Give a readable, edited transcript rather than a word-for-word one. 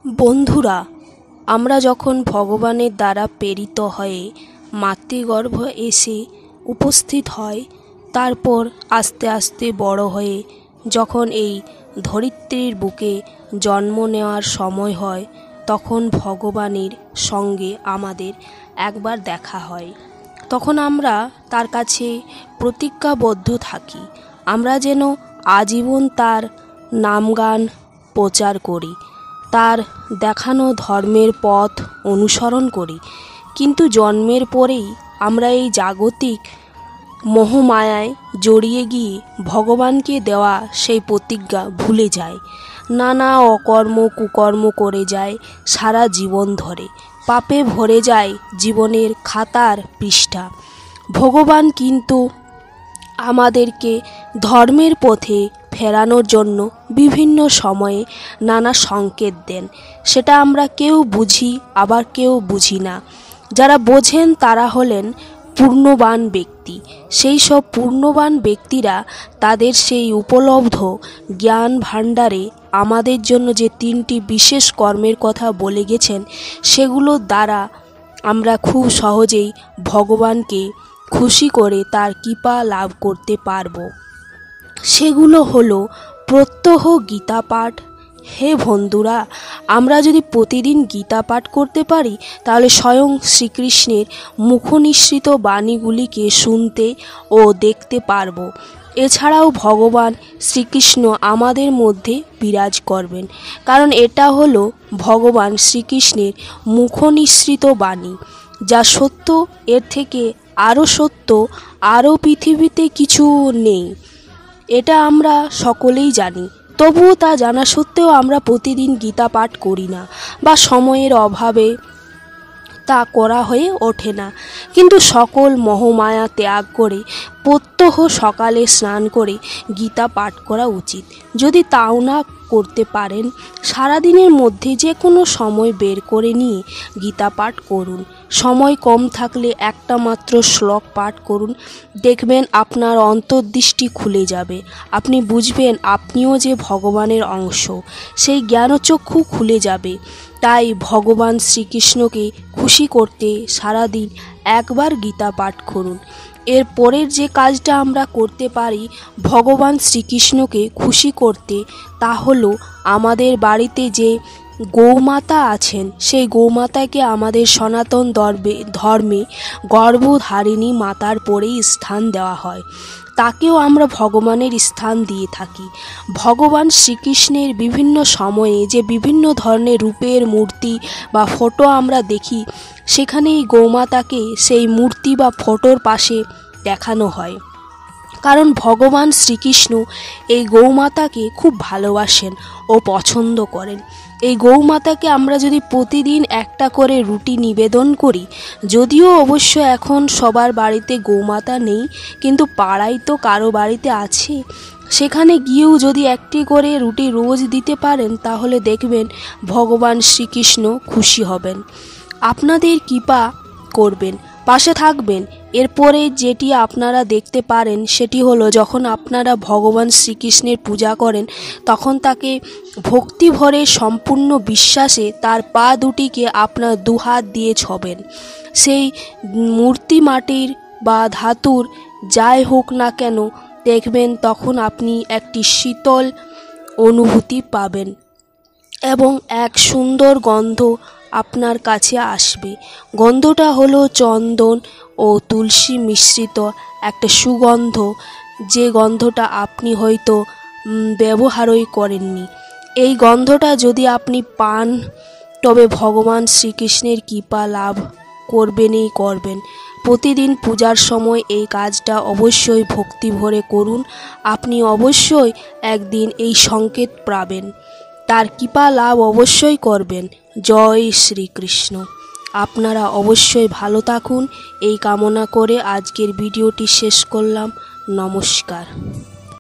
বন্ধুরা, আমরা যখন ভগবানের দ্বারা প্রেরিত হয়ে মাতৃগর্ভ এসে উপস্থিত হয়, তারপর আস্তে আস্তে বড় হয়ে যখন এই ধরিত্রীর বুকে জন্ম নেওয়ার সময় হয়, তখন ভগবানের সঙ্গে আমাদের একবার দেখা হয়। তখন আমরা তার কাছে প্রতিজ্ঞাবদ্ধ থাকি, আমরা যেন আজীবন তার নামগান প্রচার করি, তার দেখানো ধর্মের পথ অনুসরণ করি। কিন্তু জন্মের পরেই আমরা এই জাগতিক মোহমায়ায় জড়িয়ে গিয়ে ভগবানকে দেওয়া সেই প্রতিজ্ঞা ভুলে যাই। নানা অকর্ম কুকর্ম করে যায় সারা জীবন ধরে, পাপে ভরে যায় জীবনের খাতার পৃষ্ঠা। ভগবান কিন্তু আমাদেরকে ধর্মের পথে ফেরানোর জন্য বিভিন্ন সময়ে নানা সংকেত দেন। সেটা আমরা কেউ বুঝি, আবার কেউ বুঝি না। যারা বোঝেন তারা হলেন পূর্ণবান ব্যক্তি। সেই সব পূর্ণবান ব্যক্তিরা তাদের সেই উপলব্ধ জ্ঞান ভাণ্ডারে আমাদের জন্য যে 3টি বিশেষ কর্মের কথা বলে গেছেন, সেগুলোর দ্বারা আমরা খুব সহজেই ভগবানকে খুশি করে তার কৃপা লাভ করতে পারব। সেগুলো হলো প্রত্যহ গীতা পাঠ। হে বন্ধুরা, আমরা যদি প্রতিদিন গীতা পাঠ করতে পারি, তাহলে স্বয়ং শ্রীকৃষ্ণের মুখনিসৃত বাণীগুলিকে শুনতে ও দেখতে পারব। এছাড়াও ভগবান শ্রীকৃষ্ণ আমাদের মধ্যে বিরাজ করবেন, কারণ এটা হলো ভগবান শ্রীকৃষ্ণের মুখনিসৃত বাণী, যা সত্য। এর থেকে আরও সত্য আরও পৃথিবীতে কিছু নেই, এটা আমরা সকলেই জানি। তবুও তা জানা সত্ত্বেও আমরা প্রতিদিন গীতা পাঠ করি না, বা সময়ের অভাবে তা করা হয়ে ওঠে না। কিন্তু সকল মোহমায়া ত্যাগ করে প্রত্যহ সকালে স্নান করে গীতা পাঠ করা উচিত। যদি তাও না করতে পারেন, সারাদিনের মধ্যে যে কোনো সময় বের করে নিয়ে গীতা পাঠ করুন। সময় কম থাকলে একটা মাত্র শ্লোক পাঠ করুন, দেখবেন আপনার অন্তর্দৃষ্টি খুলে যাবে। আপনি বুঝবেন আপনিও যে ভগবানের অংশ, সেই জ্ঞানচক্ষু খুলে যাবে। তাই ভগবান শ্রীকৃষ্ণকে খুশি করতে সারাদিন একবার গীতা পাঠ করুন। এর পরের যে কাজটা আমরা করতে পারি ভগবান শ্রীকৃষ্ণকে খুশি করতে, তা হলো আমাদের বাড়িতে যে গৌমাতা আছেন, সেই গৌমাতাকে আমাদের সনাতন ধর্মে গর্ভধারিণী মাতার পরেই স্থান দেওয়া হয়। তাকেও আমরা ভগবানের স্থান দিয়ে থাকি। ভগবান শ্রীকৃষ্ণের বিভিন্ন সময়ে যে বিভিন্ন ধরনের রূপের মূর্তি বা ফটো আমরা দেখি, সেখানে এই গৌমাতাকে সেই মূর্তি বা ফটোর পাশে দেখানো হয়, কারণ ভগবান শ্রীকৃষ্ণ এই গৌমাতাকে খুব ভালোবাসেন ও পছন্দ করেন। এই গৌমাতাকে আমরা যদি প্রতিদিন একটা করে রুটি নিবেদন করি, যদিও অবশ্য এখন সবার বাড়িতে গৌমাতা নেই, কিন্তু পাড়ায় তো কারো বাড়িতে আছে, সেখানে গিয়েও যদি একটি করে রুটি রোজ দিতে পারেন, তাহলে দেখবেন ভগবান শ্রীকৃষ্ণ খুশি হবেন, আপনাদের কৃপা করবেন, পাশে থাকবেন। এরপরে যেটি আপনারা দেখতে পারেন সেটি হলো, যখন আপনারা ভগবান শ্রীকৃষ্ণের পূজা করেন, তখন তাকে ভক্তি ভরে সম্পূর্ণ বিশ্বাসে তার পা দুটিকে আপনার দুহাত দিয়ে ছবেন। সেই মূর্তি মাটির বা ধাতুর যাই হোক না কেন, দেখবেন তখন আপনি একটি শীতল অনুভূতি পাবেন এবং এক সুন্দর গন্ধ আপনার কাছে আসবে। গন্ধটা হলো চন্দন ও তুলসী মিশ্রিত একটা সুগন্ধ, যে গন্ধটা আপনি হয়তো ব্যবহারই করেননি। এই গন্ধটা যদি আপনি পান, তবে ভগবান শ্রীকৃষ্ণের কৃপা লাভ করবেনই করবেন। প্রতিদিন পূজার সময় এই কাজটা অবশ্যই ভক্তি ভরে করুন। আপনি অবশ্যই একদিন এই সংকেত পাবেন, তার কৃপা লাভ অবশ্যই করবেন। জয় শ্রীকৃষ্ণ। আপনারা অবশ্যই ভালো থাকুন, এই কামনা করে আজকের ভিডিওটি শেষ করলাম। নমস্কার।